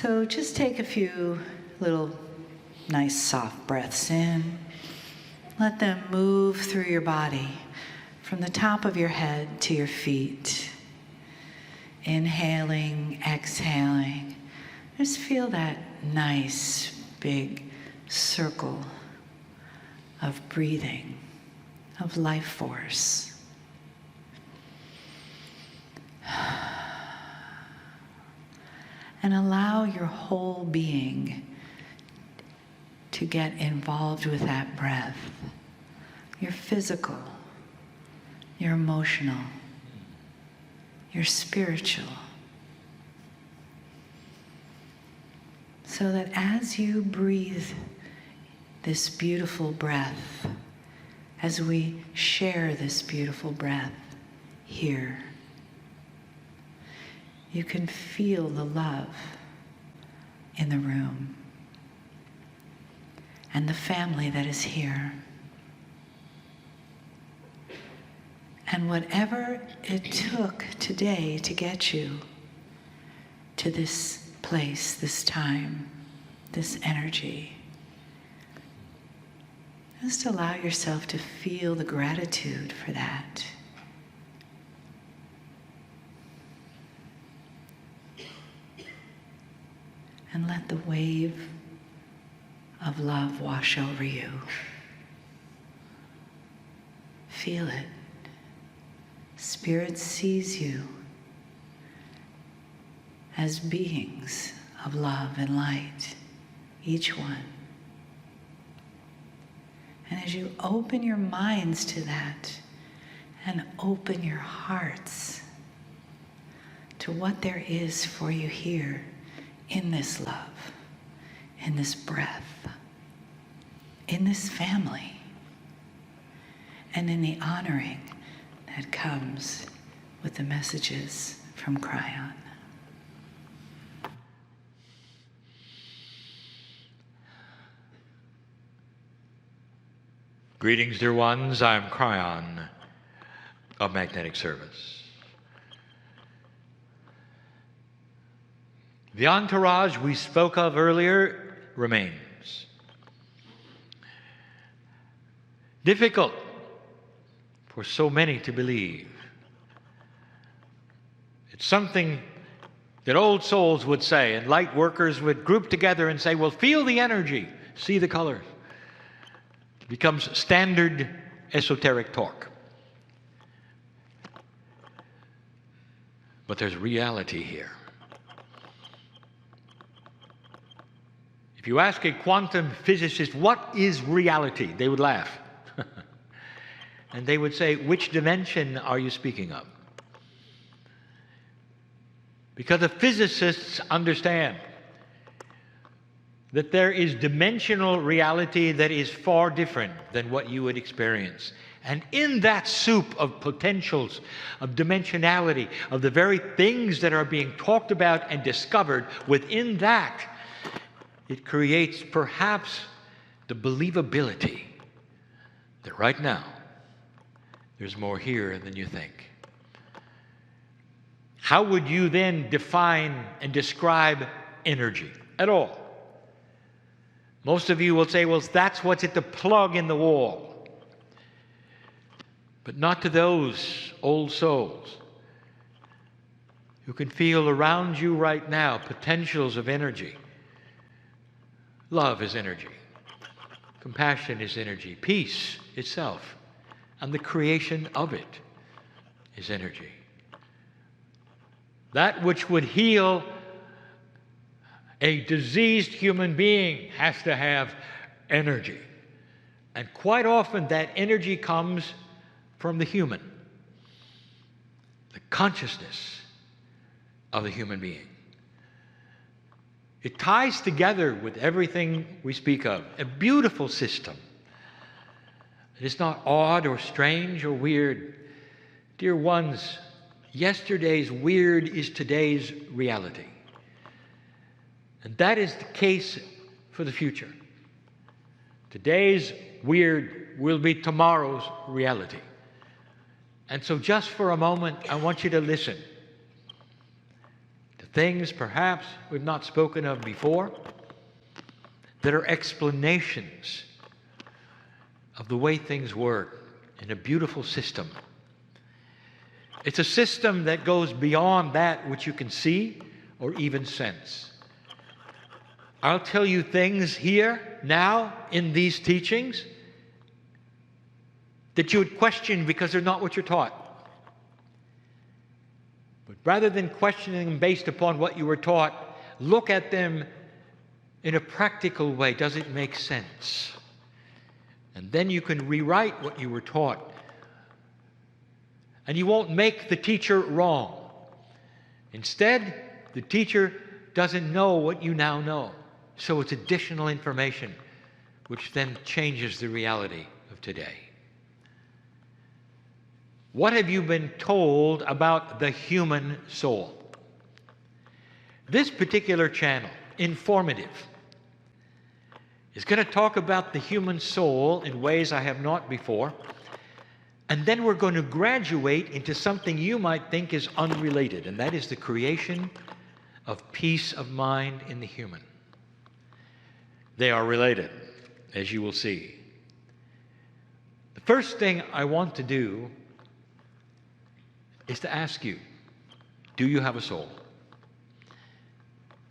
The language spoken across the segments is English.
So just take a few little nice soft breaths in. Let them move through your body from the top of your head to your feet. Inhaling, exhaling. Just feel that nice big circle of breathing, of life force. And allow your whole being to get involved with that breath. Your physical, your emotional, your spiritual. So that as you breathe this beautiful breath, as we share this beautiful breath here, you can feel the love in the room and the family that is here. And whatever it took today to get you to this place, this time, this energy, just allow yourself to feel the gratitude for that. And let the wave of love wash over you. Feel it. Spirit sees you as beings of love and light, each one. And as you open your minds to that and open your hearts to what there is for you here, in this love, in this breath, in this family, and in the honoring that comes with the messages from Kryon. Greetings, dear ones. I'm Kryon of Magnetic Service. The entourage we spoke of earlier remains. Difficult for so many to believe. It's something that old souls would say, and light workers would group together and say, well, feel the energy, see the colors. It becomes standard esoteric talk. But there's reality here. If you ask a quantum physicist, what is reality? They would laugh. And they would say, which dimension are you speaking of? Because the physicists understand that there is dimensional reality that is far different than what you would experience. And in that soup of potentials, of dimensionality, of the very things that are being talked about and discovered, within that, it creates perhaps the believability that right now there's more here than you think. How would you then define and describe energy at all? Most of you will say, well, that's what's at the plug in the wall. But not to those old souls who can feel around you right now potentials of energy. Love is energy. Compassion is energy. Peace itself and the creation of it is energy. That which would heal a diseased human being has to have energy. And quite often that energy comes from the human, the consciousness of the human being. It ties together with everything we speak of, a beautiful system. It is not odd or strange or weird. Dear ones, yesterday's weird is today's reality. And that is the case for the future. Today's weird will be tomorrow's reality. And so just for a moment, I want you to listen things perhaps we've not spoken of before, that are explanations of the way things work in a beautiful system. It's a system that goes beyond that which you can see or even sense. I'll tell you things here, now, in these teachings, that you would question because they're not what you're taught. But rather than questioning them based upon what you were taught, look at them in a practical way. Does it make sense? And then you can rewrite what you were taught. And you won't make the teacher wrong. Instead, the teacher doesn't know what you now know. So it's additional information, which then changes the reality of today. What have you been told about the human soul? This particular channel, Informative, is going to talk about the human soul in ways I have not before. And then we're going to graduate into something you might think is unrelated, and that is the creation of peace of mind in the human. They are related, as you will see. The first thing I want to do is to ask you, do you have a soul?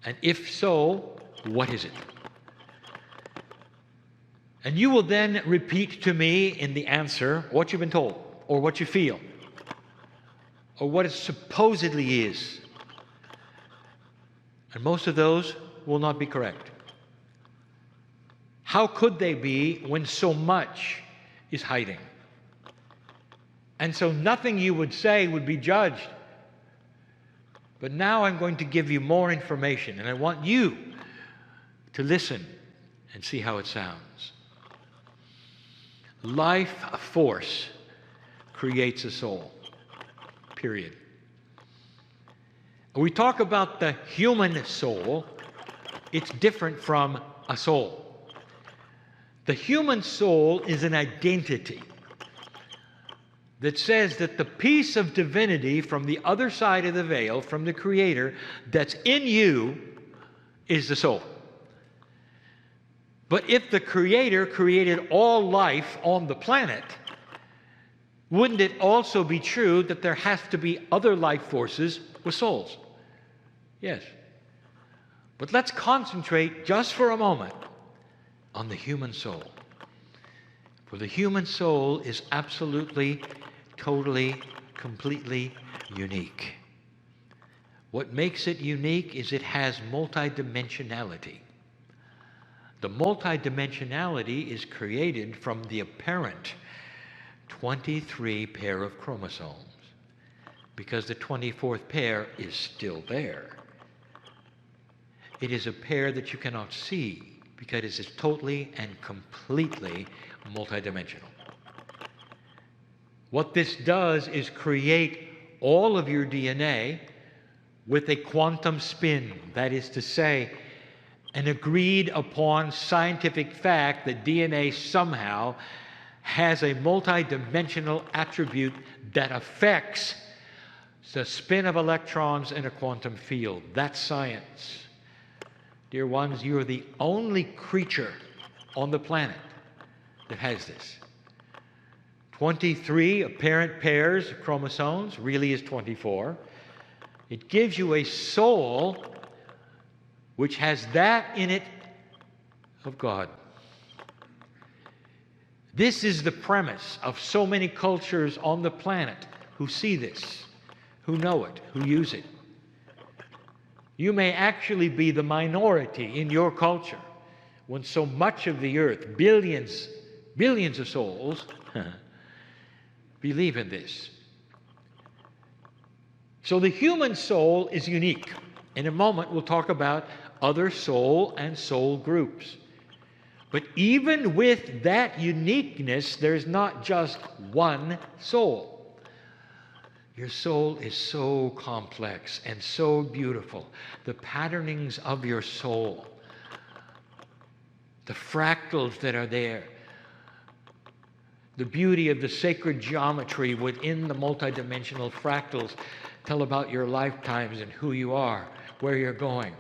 And if so, what is it? And you will then repeat to me in the answer what you've been told, or what you feel, or what it supposedly is. And most of those will not be correct. How could they be when so much is hiding? And so nothing you would say would be judged. But now I'm going to give you more information, and I want you to listen and see how it sounds. Life force creates a soul, period. When we talk about the human soul, it's different from a soul. The human soul is an identity that says that the piece of divinity from the other side of the veil, from the Creator, that's in you is the soul. But if the Creator created all life on the planet, wouldn't it also be true that there has to be other life forces with souls? Yes. But let's concentrate just for a moment on the human soul. For the human soul is absolutely, totally, completely unique. What makes it unique is it has multidimensionality. The multidimensionality is created from the apparent 23 pair of chromosomes, because the 24th pair is still there. It is a pair that you cannot see because it is totally and completely multidimensional. What this does is create all of your DNA with a quantum spin, that is to say, an agreed upon scientific fact that DNA somehow has a multidimensional attribute that affects the spin of electrons in a quantum field. That's science. Dear ones, you are the only creature on the planet that has this. 23 apparent pairs of chromosomes, really is 24. It gives you a soul which has that in it of God. This is the premise of so many cultures on the planet who see this, who know it, who use it. You may actually be the minority in your culture when so much of the earth, billions of souls, believe in this. So the human soul is unique. In a moment, we'll talk about other soul and soul groups. But even with that uniqueness, there's not just one soul. Your soul is so complex and so beautiful. The patternings of your soul, the fractals that are there, the beauty of the sacred geometry within the multidimensional fractals tell about your lifetimes and who you are. where you're going,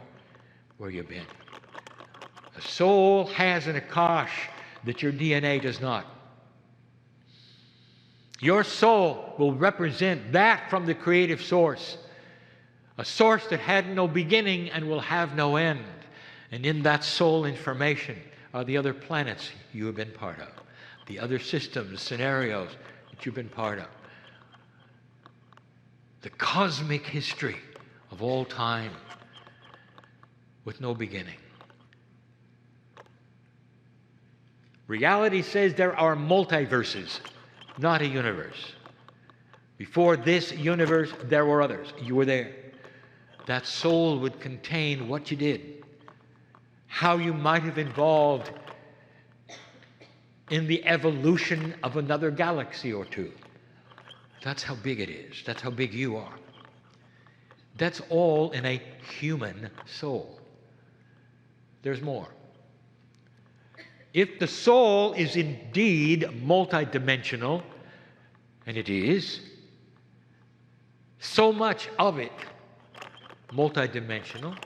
where you've been. A soul has an akash that your DNA does not. Your soul will represent that from the creative source, a source that had no beginning and will have no end. And in that soul information are the other planets you have been part of, the other systems, scenarios that you've been part of, the cosmic history of all time with no beginning. Reality says there are multiverses, not a universe. Before this universe, there were others. You were there. That soul would contain what you did, how you might have evolved in the evolution of another galaxy or two. That's how big it is. That's how big you are. That's all in a human soul. There's more. If the soul is indeed multidimensional, and it is, so much of it multidimensional,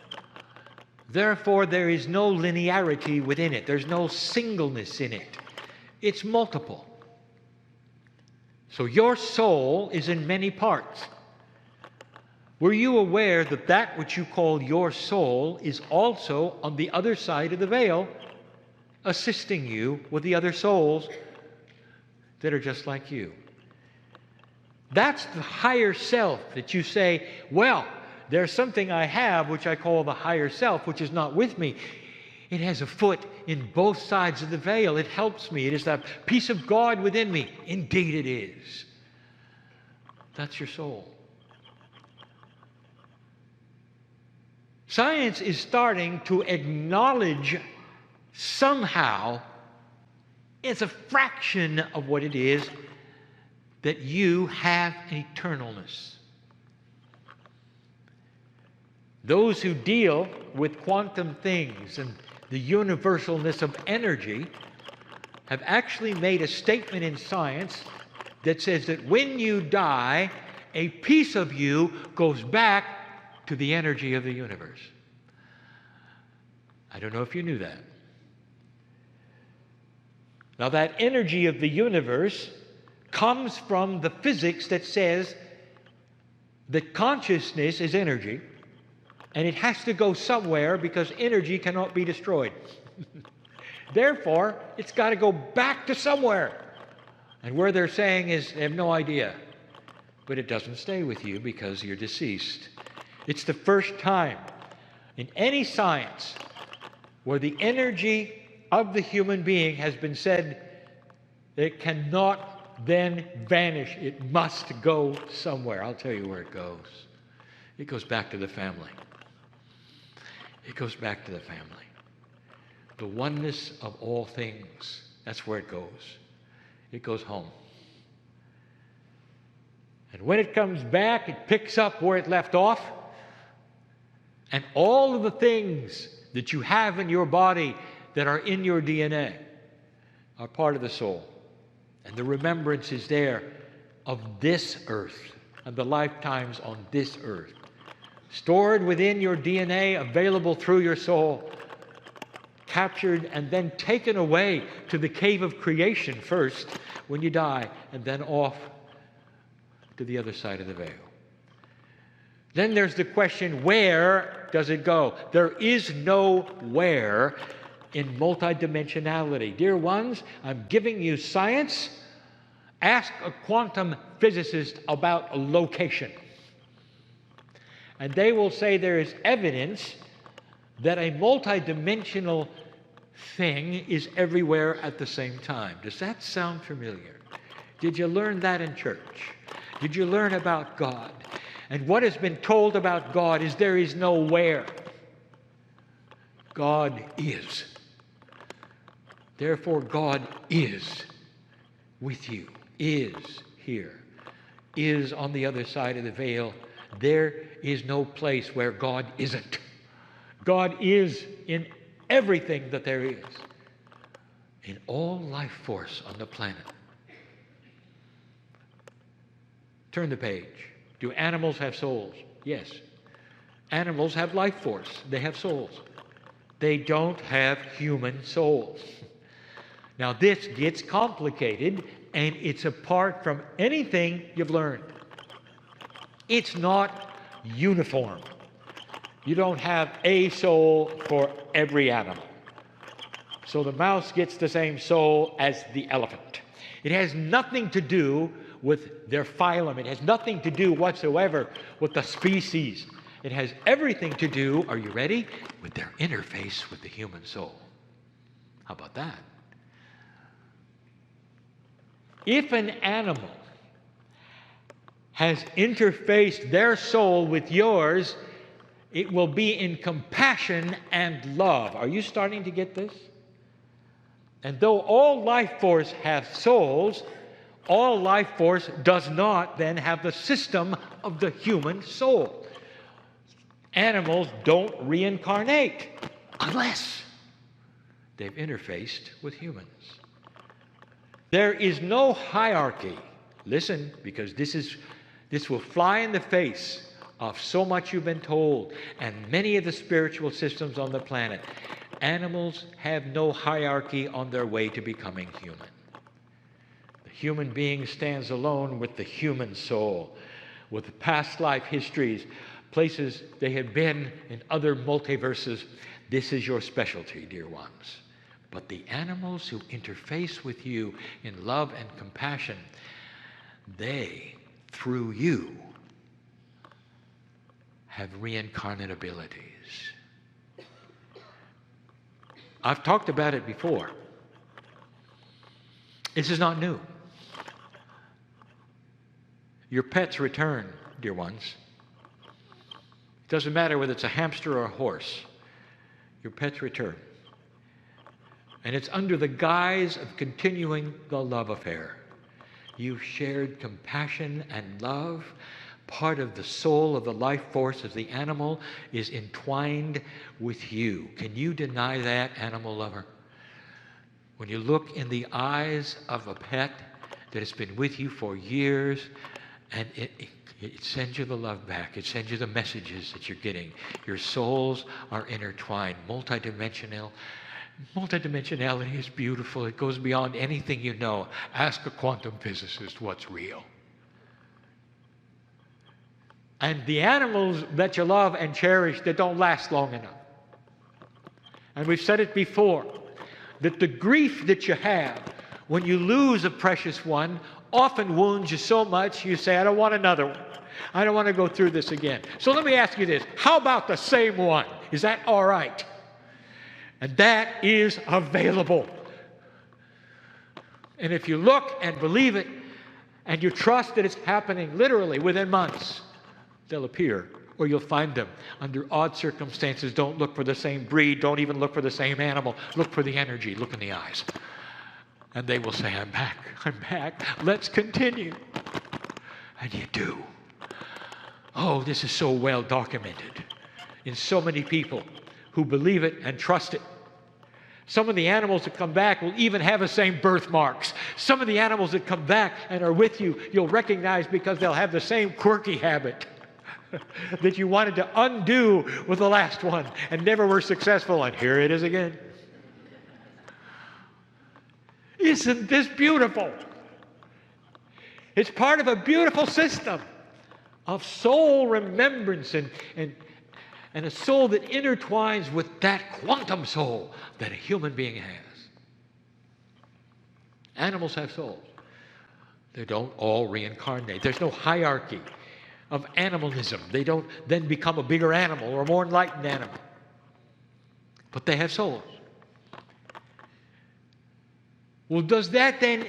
therefore there is no linearity within it. There's no singleness in it. It's multiple. So your soul is in many parts. Were you aware that that which you call your soul is also on the other side of the veil, assisting you with the other souls that are just like you? That's the higher self that you say, well, there's something I have which I call the higher self, which is not with me. It has a foot in both sides of the veil. It helps me. It is that piece of God within me. Indeed it is. That's your soul. Science is starting to acknowledge somehow, it's a fraction of what it is, that you have an eternalness. Those who deal with quantum things and the universalness of energy have actually made a statement in science that says that when you die, a piece of you goes back to the energy of the universe. I don't know if you knew that. Now, that energy of the universe comes from the physics that says that consciousness is energy, and it has to go somewhere because energy cannot be destroyed. Therefore, it's got to go back to somewhere. And where they're saying is, they have no idea. But it doesn't stay with you because you're deceased. It's the first time in any science where the energy of the human being has been said that it cannot then vanish. It must go somewhere. I'll tell you where it goes. It goes back to the family. It goes back to the family. The oneness of all things. That's where it goes. It goes home. And when it comes back, it picks up where it left off. And all of the things that you have in your body that are in your DNA are part of the soul. And the remembrance is there of this earth and the lifetimes on this earth. Stored within your DNA, available through your soul, captured and then taken away to the cave of creation first when you die, and then off to the other side of the veil. Then there's the question, where does it go? There is no where in multidimensionality. Dear ones, I'm giving you science. Ask a quantum physicist about a location. And they will say there is evidence that a multidimensional thing is everywhere at the same time. Does that sound familiar? Did you learn that in church? Did you learn about God? And what has been told about God is there is no where. God is. Therefore, God is with you, is here, is on the other side of the veil. There is no place where God isn't. God is in everything that there is, in all life force on the planet. Turn the page. Do animals have souls? Yes. Animals have life force. They have souls. They don't have human souls. Now, this gets complicated, and it's apart from anything you've learned. It's not uniform. You don't have a soul for every animal. So the mouse gets the same soul as the elephant. It has nothing to do with their phylum. It has nothing to do whatsoever with the species. It has everything to do, are you ready, with their interface with the human soul. How about that? If an animal has interfaced their soul with yours, it will be in compassion and love. Are you starting to get this? And though all life force have souls, all life force does not then have the system of the human soul. Animals don't reincarnate unless they've interfaced with humans. There is no hierarchy. Listen, because this will fly in the face of so much you've been told and many of the spiritual systems on the planet. Animals have no hierarchy on their way to becoming human. The human being stands alone with the human soul, with past life histories, places they have been in other multiverses. This is your specialty, dear ones. But the animals who interface with you in love and compassion, they, through you, have reincarnate abilities. I've talked about it before. This is not new. Your pets return, dear ones. It doesn't matter whether it's a hamster or a horse. Your pets return. And it's under the guise of continuing the love affair. You've shared compassion and love. Part of the soul of the life force of the animal is entwined with you. Can you deny that, animal lover? When you look in the eyes of a pet that has been with you for years, and it sends you the love back. It sends you the messages that you're getting. Your souls are intertwined, multidimensional. Multidimensionality is beautiful. It goes beyond anything you know. Ask a quantum physicist what's real. And the animals that you love and cherish, they don't last long enough. And we've said it before, that the grief that you have when you lose a precious one often wounds you so much you say, I don't want another one. I don't want to go through this again. So let me ask you this. How about the same one? Is that all right? And that is available. And if you look and believe it, and you trust that it's happening literally within months, they'll appear, or you'll find them under odd circumstances. Don't look for the same breed. Don't even look for the same animal. Look for the energy. Look in the eyes. And they will say, I'm back. I'm back. Let's continue. And you do. Oh, this is so well documented in so many people who believe it and trust it. Some of the animals that come back will even have the same birthmarks. Some of the animals that come back and are with you, you'll recognize because they'll have the same quirky habit that you wanted to undo with the last one and never were successful. And here it is again. Isn't this beautiful? It's part of a beautiful system of soul remembrance and a soul that intertwines with that quantum soul that a human being has. Animals have souls. They don't all reincarnate. There's no hierarchy of animalism. They don't then become a bigger animal or a more enlightened animal. But they have souls. Well, does that then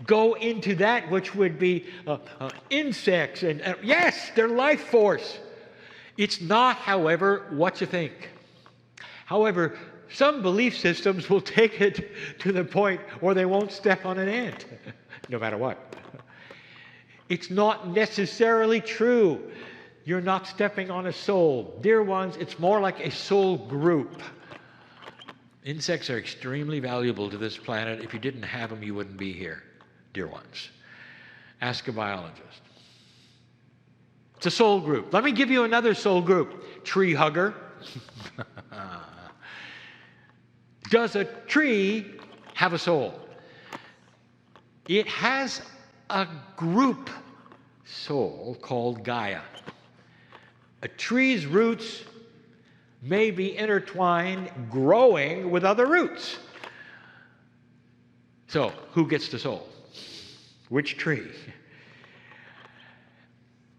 go into that which would be insects? And yes, their life force. It's not, however, what you think. However, some belief systems will take it to the point where they won't step on an ant, no matter what. It's not necessarily true. You're not stepping on a soul. Dear ones, it's more like a soul group. Insects are extremely valuable to this planet. If you didn't have them, you wouldn't be here, dear ones. Ask a biologist. It's a soul group. Let me give you another soul group. Tree hugger. Does a tree have a soul? It has a group soul called Gaia. A tree's roots may be intertwined, growing with other roots. So, who gets the soul? Which tree?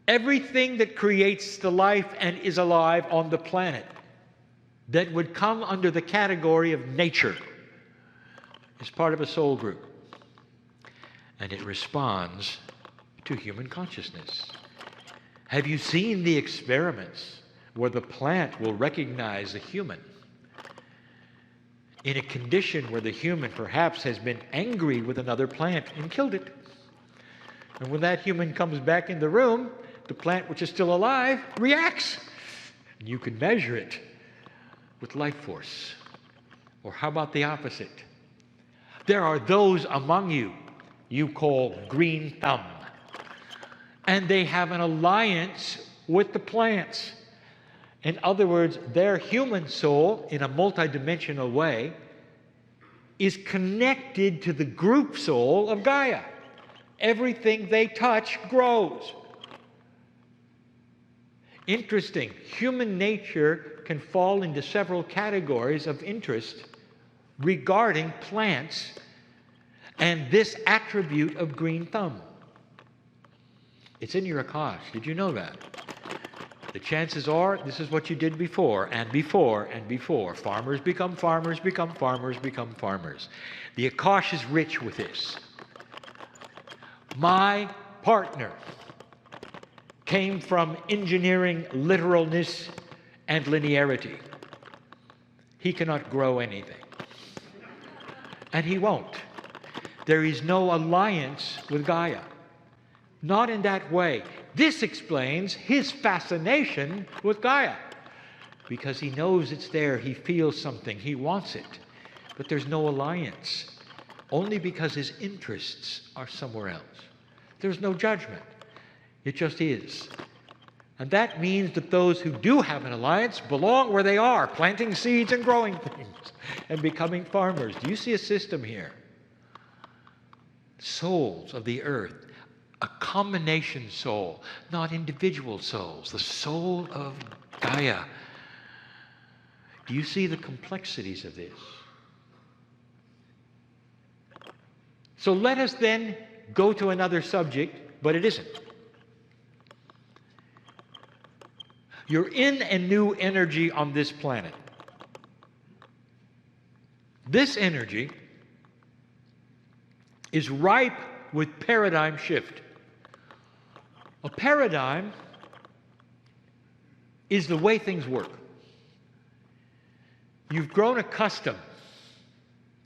Everything that creates the life and is alive on the planet that would come under the category of nature is part of a soul group. And it responds to human consciousness. Have you seen the experiments where the plant will recognize the human in a condition where the human perhaps has been angry with another plant and killed it? And when that human comes back in the room, the plant, which is still alive, reacts. You can measure it with life force. Or how about the opposite? There are those among you you call green thumb. And they have an alliance with the plants. In other words, their human soul, in a multidimensional way, is connected to the group soul of Gaia. Everything they touch grows. Interesting. Human nature can fall into several categories of interest regarding plants and this attribute of green thumb. It's in your Akash. Did you know that? The chances are this is what you did before, and before, and before. Farmers become farmers, become farmers, become farmers. The Akash is rich with this. My partner came from engineering literalness and linearity. He cannot grow anything. And he won't. There is no alliance with Gaia. Not in that way. This explains his fascination with Gaia. Because he knows it's there, he feels something, he wants it. But there's no alliance. Only because his interests are somewhere else. There's no judgment. It just is. And that means that those who do have an alliance belong where they are, planting seeds and growing things and becoming farmers. Do you see a system here? Souls of the earth, a combination soul, not individual souls, the soul of Gaia. Do you see the complexities of this? So let us then go to another subject, but it isn't. You're in a new energy on this planet. This energy is ripe with paradigm shift. A paradigm is the way things work. You've grown accustomed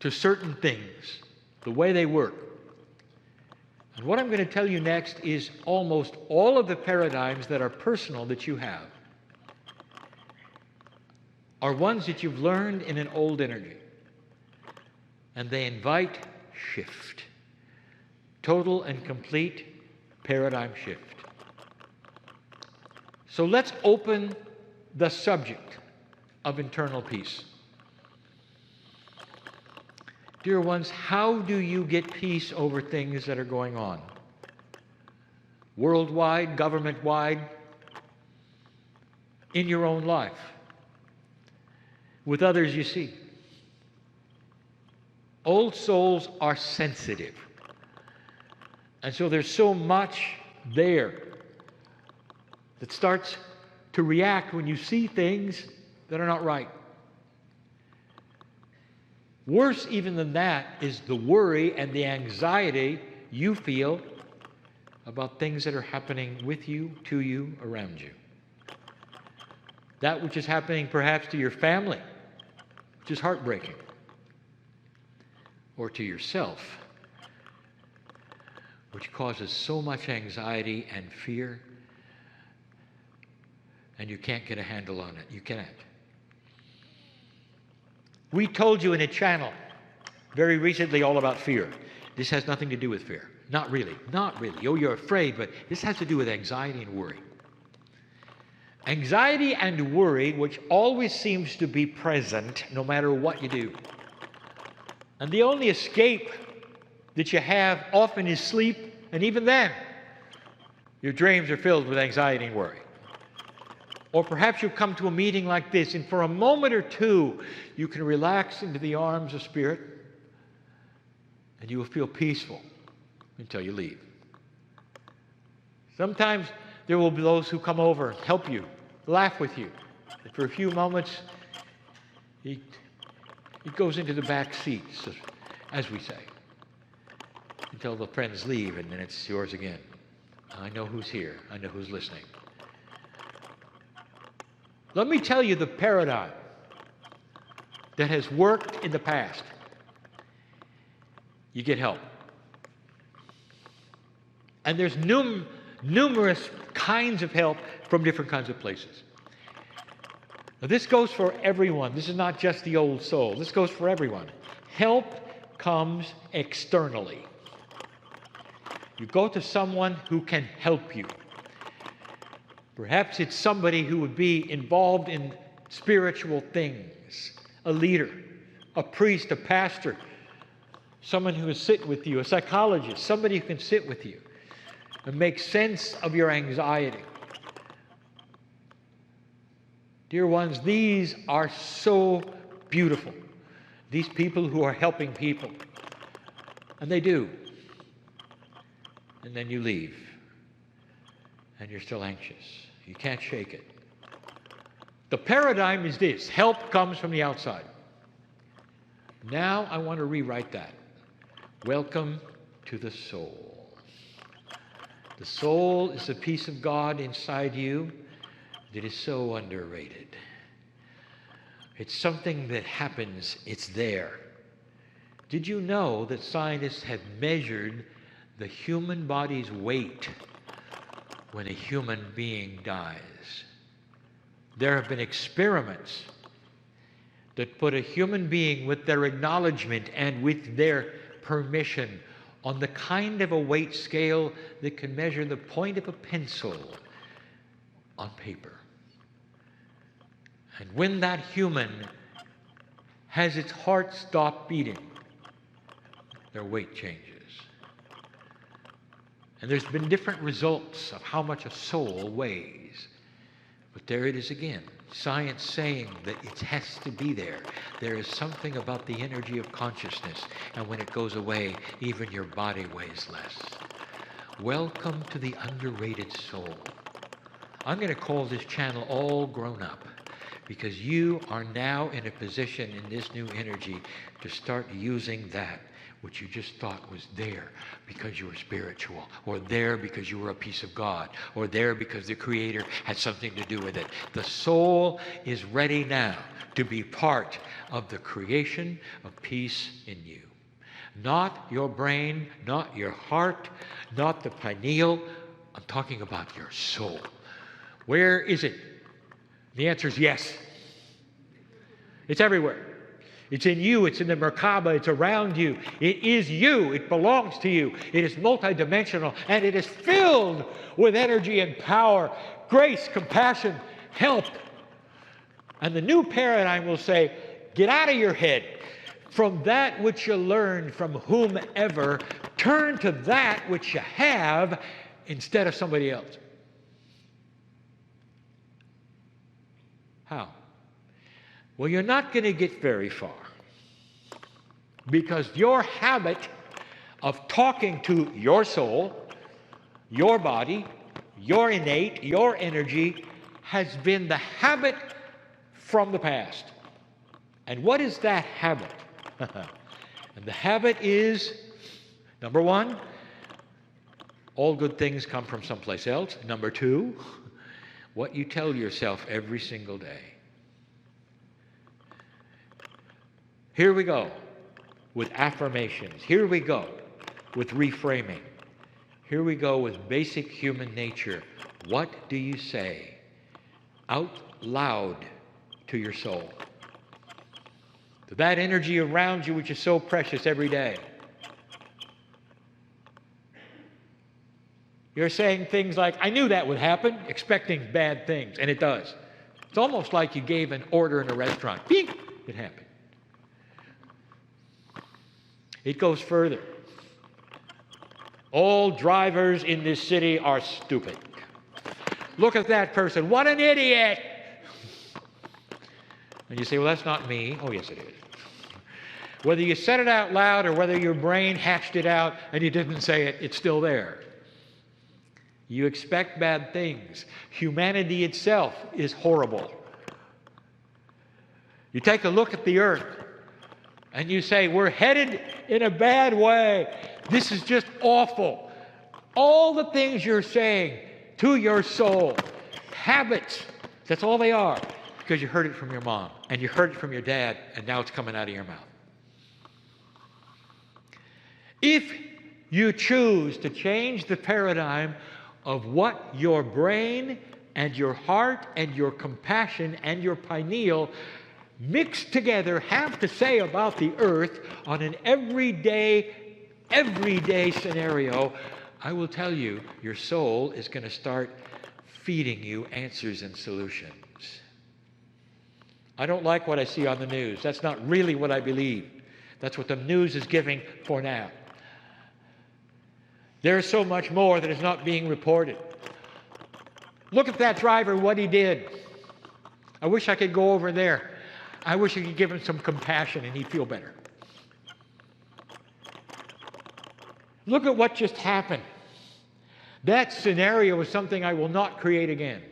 to certain things, the way they work. And what I'm going to tell you next is almost all of the paradigms that are personal that you have are ones that you've learned in an old energy. And they invite shift. Total and complete paradigm shift. So let's open the subject of internal peace. Dear ones, how do you get peace over things that are going on? Worldwide, government-wide, in your own life, with others you see. Old souls are sensitive. And so there's so much there that starts to react when you see things that are not right. Worse even than that is the worry and the anxiety you feel about things that are happening with you, to you, around you. That which is happening perhaps to your family, which is heartbreaking, or to yourself, which causes so much anxiety and fear, and you can't get a handle on it. You can't. We told you in a channel very recently all about fear. This has nothing to do with fear. Not really. Not really. Oh, you're afraid, but this has to do with anxiety and worry. Anxiety and worry, which always seems to be present no matter what you do. And the only escape that you have often is sleep, and even then, your dreams are filled with anxiety and worry. Or perhaps you come to a meeting like this, and for a moment or two, you can relax into the arms of Spirit, and you will feel peaceful until you leave. Sometimes there will be those who come over, help you, laugh with you. And for a few moments, it goes into the back seats, as we say, until the friends leave, and then it's yours again. I know who's here. I know who's listening. Let me tell you the paradigm that has worked in the past. You get help. And there's numerous kinds of help from different kinds of places. Now, this goes for everyone. This is not just the old soul. This goes for everyone. Help comes externally. You go to someone who can help you. Perhaps it's somebody who would be involved in spiritual things, a leader, a priest, a pastor, someone who will sit with you, a psychologist, somebody who can sit with you and make sense of your anxiety. Dear ones, these are so beautiful. These people who are helping people. And they do. And then you leave. And you're still anxious. You can't shake it. The paradigm is this: help comes from the outside. Now I want to rewrite that. Welcome to the soul. The soul is a piece of God inside you that is so underrated. It's something that happens, it's there. Did you know that scientists have measured the human body's weight when a human being dies? There have been experiments that put a human being with their acknowledgement and with their permission on the kind of a weight scale that can measure the point of a pencil on paper. And when that human has its heart stop beating, their weight changes. And there's been different results of how much a soul weighs. But there it is again. Science saying that it has to be there. There is something about the energy of consciousness, and when it goes away, even your body weighs less. Welcome to the underrated soul. I'm going to call this channel All Grown Up, because you are now in a position in this new energy to start using that which you just thought was there because you were spiritual, or there because you were a piece of God, or there because the Creator had something to do with it. The soul is ready now to be part of the creation of peace in you. Not your brain, not your heart, not the pineal. I'm talking about your soul. Where is it? The answer is yes. It's everywhere. It's in you, it's in the Merkaba, it's around you. It is you, it belongs to you. It is multidimensional, and it is filled with energy and power, grace, compassion, help. And the new paradigm will say, get out of your head. From that which you learned from whomever, turn to that which you have instead of somebody else. How? Well, you're not going to get very far, because your habit of talking to your soul, your body, your innate, your energy has been the habit from the past. And what is that habit? And the habit is, number one, all good things come from someplace else. Number two, what you tell yourself every single day. Here we go with affirmations. Here we go with reframing. Here we go with basic human nature. What do you say out loud to your soul? To that energy around you which is so precious every day. You're saying things like, I knew that would happen, expecting bad things, and it does. It's almost like you gave an order in a restaurant. Bing! It happened. It goes further. All drivers in this city are stupid. Look at that person. What an idiot! And you say, well, that's not me. Oh, yes, it is. Whether you said it out loud or whether your brain hatched it out and you didn't say it, it's still there. You expect bad things. Humanity itself is horrible. You take a look at the earth and you say, we're headed in a bad way. This is just awful. All the things you're saying to your soul, habits, that's all they are, because you heard it from your mom and you heard it from your dad, and now it's coming out of your mouth. If you choose to change the paradigm of what your brain and your heart and your compassion and your pineal mixed together have to say about the earth on an everyday scenario, I will tell you, your soul is going to start feeding you answers and solutions. I don't like what I see on the news. That's not really what I believe. That's what the news is giving for now. There's so much more that is not being reported. Look at that driver, what he did. I wish I could go over there. I wish I could give him some compassion and he'd feel better. Look at what just happened. That scenario is something I will not create again.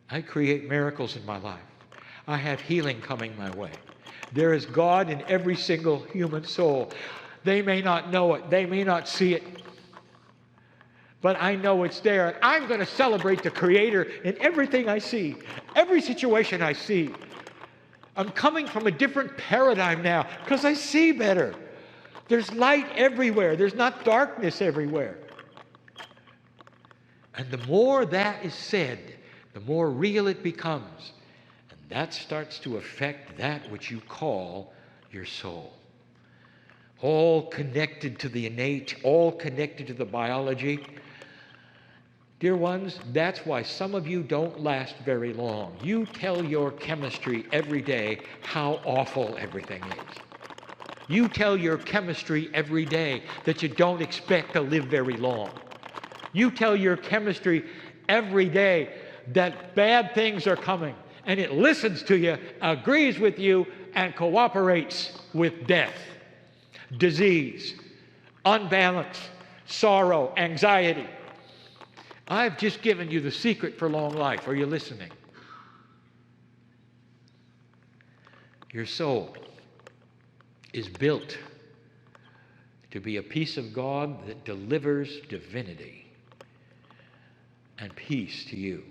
I create miracles in my life. I have healing coming my way. There is God in every single human soul. They may not know it. They may not see it. But I know it's there. And I'm going to celebrate the Creator in everything I see, every situation I see. I'm coming from a different paradigm now because I see better. There's light everywhere. There's not darkness everywhere. And the more that is said, the more real it becomes. And that starts to affect that which you call your soul. All connected to the innate, all connected to the biology. Dear ones, that's why some of you don't last very long. You tell your chemistry every day how awful everything is. You tell your chemistry every day that you don't expect to live very long. You tell your chemistry every day that bad things are coming, and it listens to you, agrees with you, and cooperates with death, disease, unbalance, sorrow, anxiety. I've just given you the secret for long life. Are you listening? Your soul is built to be a piece of God that delivers divinity and peace to you.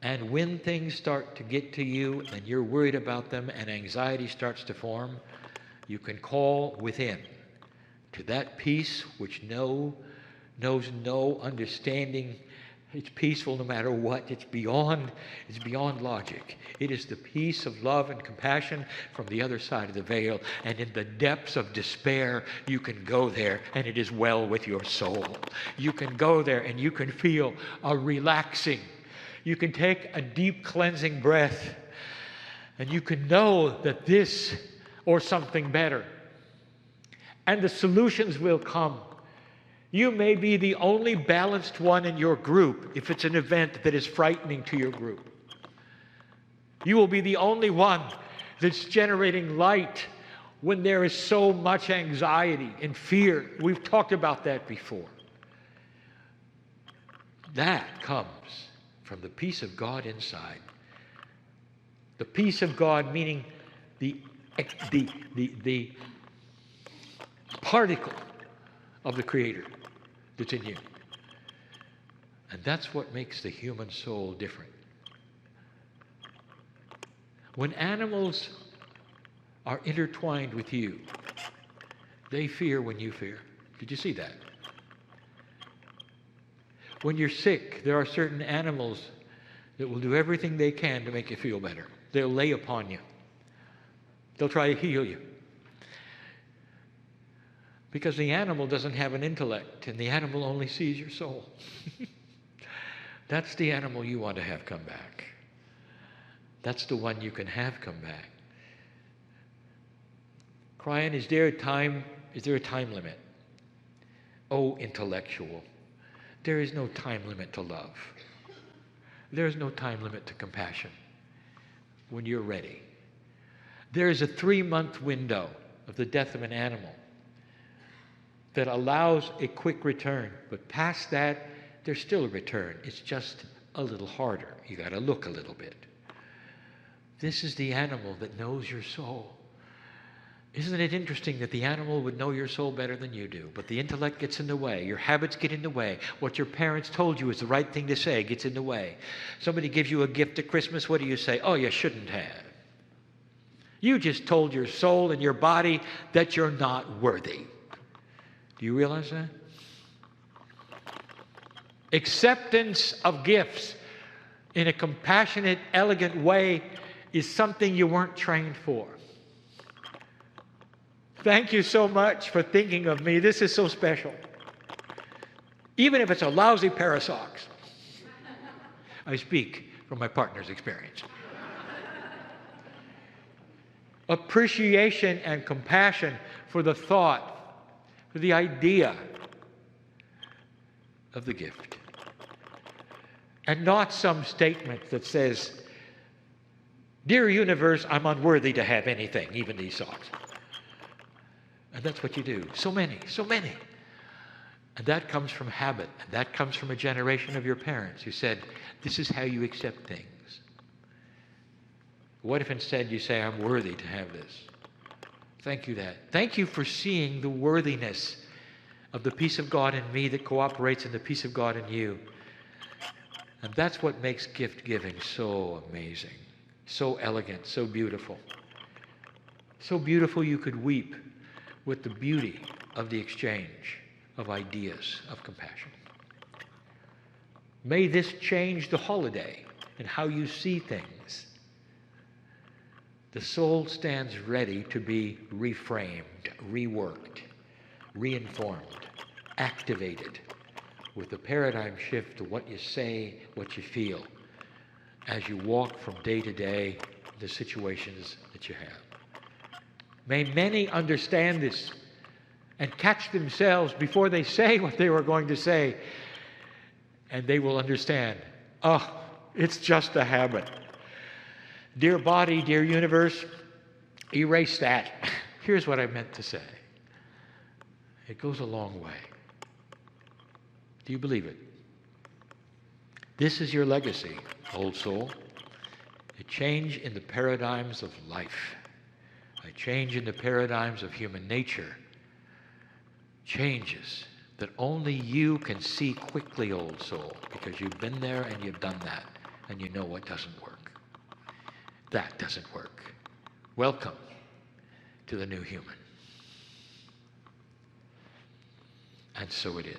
And when things start to get to you and you're worried about them and anxiety starts to form, you can call within to that peace which knows no understanding. It's peaceful no matter what. It's beyond logic. It is the peace of love and compassion from the other side of the veil. And in the depths of despair, you can go there and it is well with your soul. You can go there and you can feel a relaxing. You can take a deep cleansing breath and you can know that this or something better. And the solutions will come. You may be the only balanced one in your group if it's an event that is frightening to your group. You will be the only one that's generating light when there is so much anxiety and fear. We've talked about that before. That comes from the peace of God inside. The peace of God meaning the particle of the Creator that's in you. And that's what makes the human soul different. When animals are intertwined with you, they fear when you fear. Did you see that? When you're sick, there are certain animals that will do everything they can to make you feel better. They'll lay upon you. They'll try to heal you. Because the animal doesn't have an intellect, and the animal only sees your soul. That's the animal you want to have come back. That's the one you can have come back. Crying, is there a time limit? Oh, intellectual. There is no time limit to love. There is no time limit to compassion when you're ready. There is a 3-month window of the death of an animal that allows a quick return, but past that, there's still a return. It's just a little harder. You got to look a little bit. This is the animal that knows your soul. Isn't it interesting that the animal would know your soul better than you do, but the intellect gets in the way. Your habits get in the way. What your parents told you is the right thing to say gets in the way. Somebody gives you a gift at Christmas, what do you say? Oh, you shouldn't have. You just told your soul and your body that you're not worthy. Do you realize that? Acceptance of gifts in a compassionate, elegant way is something you weren't trained for. Thank you so much for thinking of me. This is so special. Even if it's a lousy pair of socks. I speak from my partner's experience. Appreciation and compassion for the thought, for the idea of the gift. And not some statement that says, "Dear universe, I'm unworthy to have anything, even these socks." And that's what you do. So many. And that comes from habit. And that comes from a generation of your parents who said, this is how you accept things. What if instead you say, I'm worthy to have this? Thank you Thank you for seeing the worthiness of the peace of God in me that cooperates in the peace of God in you. And that's what makes gift giving so amazing, so elegant, so beautiful. So beautiful you could weep with the beauty of the exchange of ideas of compassion. May this change the holiday and how you see things. The soul stands ready to be reframed, reworked, reinformed, activated with a paradigm shift to what you say, what you feel, as you walk from day to day the situations that you have. May many understand this and catch themselves before they say what they were going to say, and they will understand, oh, it's just a habit. Dear body, dear universe, erase that. Here's what I meant to say. It goes a long way. Do you believe it? This is your legacy, old soul. A change in the paradigms of life. A change in the paradigms of human nature. Changes that only you can see quickly, old soul, because you've been there and you've done that, and you know what doesn't work. That doesn't work. Welcome to the new human. And so it is.